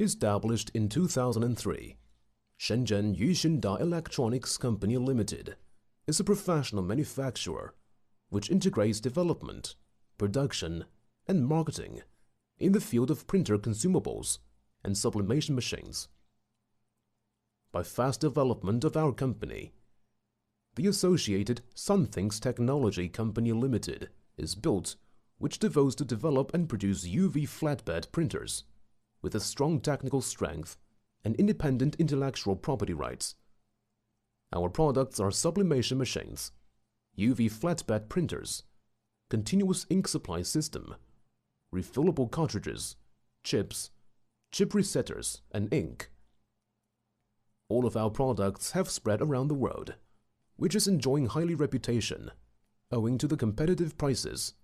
Established in 2003, Shenzhen Yuxunda Electronics Company Limited is a professional manufacturer which integrates development, production, and marketing in the field of printer consumables and sublimation machines. By fast development of our company, the associated Sunthinks Technology Company Limited is built, which devotes to develop and produce UV flatbed printers with a strong technical strength and independent intellectual property rights. Our products are sublimation machines, UV flatbed printers, continuous ink supply system, refillable cartridges, chips, chip resetters, and ink. All of our products have spread around the world, which is enjoying highly reputation owing to the competitive prices,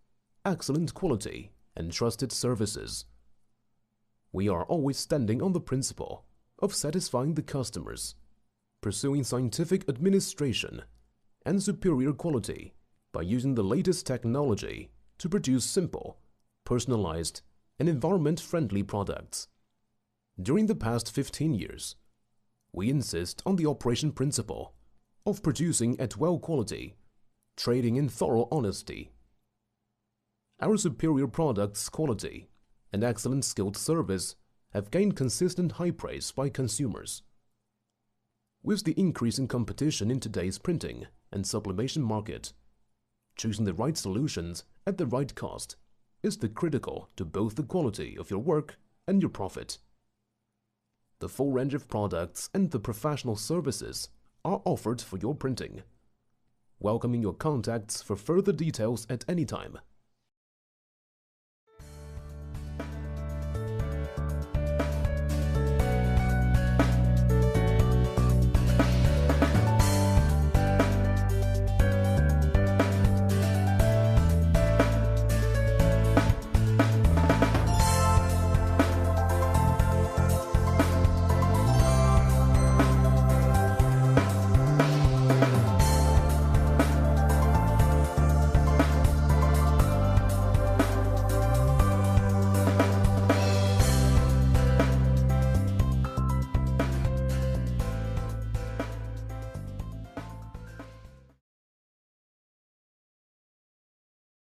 excellent quality, and trusted services. We are always standing on the principle of satisfying the customers, pursuing scientific administration and superior quality by using the latest technology to produce simple, personalized, and environment-friendly products. During the past 15 years, we insist on the operation principle of producing at well quality, trading in thorough honesty. Our superior products' quality and excellent skilled service have gained consistent high praise by consumers. With the increase in competition in today's printing and sublimation market, choosing the right solutions at the right cost is the critical to both the quality of your work and your profit. The full range of products and the professional services are offered for your printing. Welcoming your contacts for further details at any time.